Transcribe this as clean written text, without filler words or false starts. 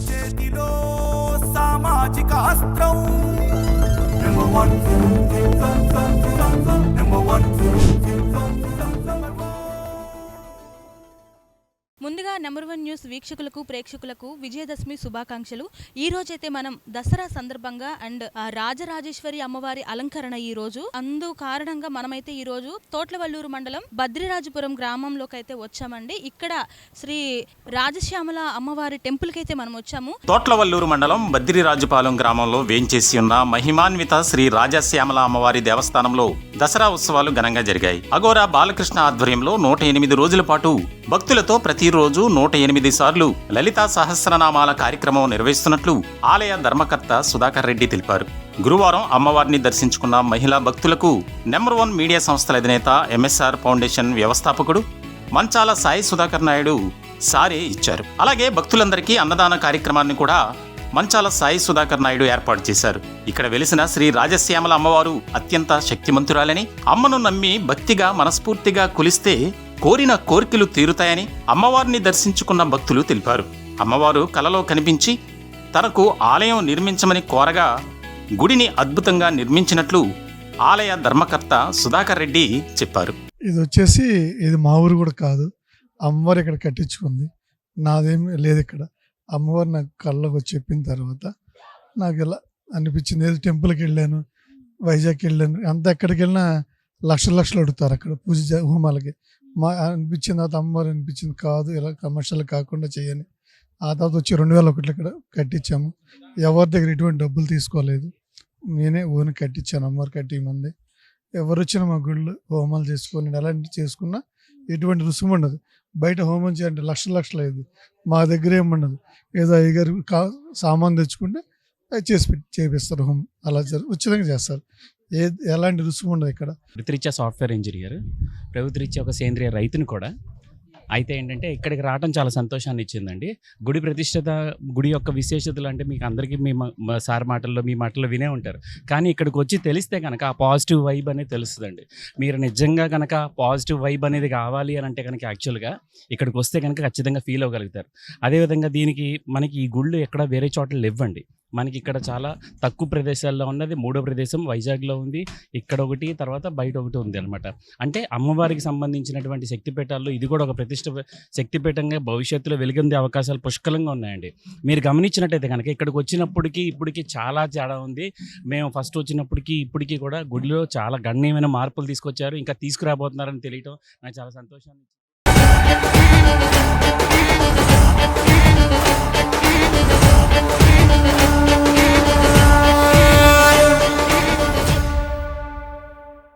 చేతిలో సామాజిక అస్త్రం నెంబర్ వన్ నెంబర్ వన్. ముందుగా నెంబర్ 1 న్యూస్ వీక్షకులకు ప్రేక్షకులకు విజయదశమి శుభాకాంక్షలు. ఈ రోజైతే మనం దసరా సందర్భంగా అండ్ రాజరాజేశ్వరి అమ్మవారి అలంకరణ ఈ రోజు అందు కారణంగా మనమైతే ఈ రోజు తోట్లవల్లూరు మండలం బద్రిరాజపురం గ్రామంలోకి అయితే వచ్చామండి. ఇక్కడ శ్రీ రాజశ్యామల అమ్మవారి టెంపుల్ కి అయితే మనం వచ్చాము. తోట్లవల్లూరు మండలం బద్రిరాజుపాలెం గ్రామంలో వేంచేసి ఉన్న మహిమాన్విత శ్రీ రాజశ్యామల అమ్మవారి దేవస్థానంలో దసరా ఉత్సవాలు ఘనంగా జరిగాయి. అఘోరా బాలకృష్ణ ఆధ్వర్యంలో 108 రోజుల పాటు భక్తులతో ప్రతిరోజు 108 సార్లు లలితా సహస్రనామాల కార్యక్రమం నిర్వహిస్తున్నట్లు ఆలయ ధర్మకర్త సుధాకర్ రెడ్డి తెలిపారు. గురువారం అమ్మవారిని దర్శించుకున్న మహిళా భక్తులకు నెంబర్ 1 మీడియా సంస్థల అధినేత ఎంఎస్ఆర్ ఫౌండేషన్ వ్యవస్థాపకుడు మంచాల సాయి సుధాకర్ నాయుడు సారే ఇచ్చారు. అలాగే భక్తులందరికీ అన్నదాన కార్యక్రమాన్ని కూడా మంచాల సాయి సుధాకర్ నాయుడు ఏర్పాటు చేశారు. ఇక్కడ వెలిసిన శ్రీ రాజశ్యామల అమ్మవారు అత్యంత శక్తిమంతురాలని, అమ్మను నమ్మి భక్తిగా మనస్ఫూర్తిగా కొలిస్తే కోరిన కోరికలు తీరుతాయని అమ్మవారిని దర్శించుకున్న భక్తులు తెలిపారు. అమ్మవారు కలలో కనిపించి తనకు ఆలయం నిర్మించమని కోరగా గుడిని అద్భుతంగా నిర్మించినట్లు ఆలయ ధర్మకర్త సుధాకర్ రెడ్డి చెప్పారు. ఇది వచ్చేసి ఇది మా ఊరు కూడా కాదు, అమ్మవారు ఇక్కడ కట్టించుకుంది, నాదేమి లేదు. ఇక్కడ అమ్మవారు నాకు కళ్ళకు వచ్చి చెప్పిన తర్వాత నాకు ఇలా అనిపించింది. ఏదో టెంపుల్కి వెళ్ళాను, వైజాగ్కి వెళ్ళాను, అంత ఎక్కడికి వెళ్ళినా లక్షలు అడుగుతారు అక్కడ పూజ హోమాలకి. మా అనిపించిన తర్వాత అమ్మవారు అనిపించింది కాదు, ఇలా కమర్షియల్ కాకుండా చేయని. ఆ తర్వాత వచ్చి 2001 ఇక్కడ కట్టించాము. ఎవరి దగ్గర ఎటువంటి డబ్బులు తీసుకోలేదు, నేనే ఓన్ కట్టించాను. అమ్మవారు కట్టిమంది. ఎవరు వచ్చినా మా గుళ్ళు హోమాలు చేసుకొని ఎలాంటి చేసుకున్నా ఎటువంటి రుసుము ఉండదు. బయట హోమం చేయాలంటే లక్షలు అయింది, మా దగ్గర ఏముండదు. ఏదో అయ్యగారు సామాన్ తెచ్చుకుంటే అది చేపిస్తారు హోమం, అలా ఉచితంగా చేస్తారు. ఎలాంటి రుసుము ఉండదు ఇక్కడ. వృత్తిరీత్యా సాఫ్ట్వేర్ ఇంజనీర్, ప్రభుత్వరీత్యా ఒక సేంద్రియ రైతుని కూడా. అయితే ఏంటంటే ఇక్కడికి రావడం చాలా సంతోషాన్ని ఇచ్చిందండి. గుడి ప్రతిష్టత, గుడి యొక్క విశేషతలు అంటే మీకు అందరికీ మీ సార్ మాటల్లో మీ మాటల్లో వినే ఉంటారు. కానీ ఇక్కడికి వచ్చి తెలిస్తే కనుక ఆ పాజిటివ్ వైబ్ అనేది తెలుస్తుందండి. మీరు నిజంగా కనుక పాజిటివ్ వైబ్ అనేది కావాలి అని అంటే కనుక యాక్చువల్గా ఇక్కడికి వస్తే కనుక ఖచ్చితంగా ఫీల్ అవ్వగలుగుతారు. అదేవిధంగా దీనికి మనకి ఈ గుళ్ళు ఎక్కడ వేరే చోట్ల ఇవ్వండి. మనకి ఇక్కడ చాలా తక్కువ ప్రదేశాల్లో ఉన్నది. 3వ ప్రదేశం వైజాగ్లో ఉంది, ఇక్కడ ఒకటి, తర్వాత బయట ఒకటి ఉంది అనమాట. అంటే అమ్మవారికి సంబంధించినటువంటి శక్తిపీఠాల్లో ఇది కూడా ఒక ప్రతిష్ట శక్తిపీఠంగా భవిష్యత్తులో వెలుగొందే అవకాశాలు పుష్కలంగా ఉన్నాయండి. మీరు గమనించినట్టయితే కనుక ఇక్కడికి వచ్చినప్పటికీ ఇప్పటికీ చాలా తేడా ఉంది. మేము ఫస్ట్ వచ్చినప్పటికీ ఇప్పటికీ కూడా గుడిలో చాలా గణనీయమైన మార్పులు తీసుకొచ్చారు, ఇంకా తీసుకురాబోతున్నారని తెలియటం నాకు చాలా సంతోషాన్ని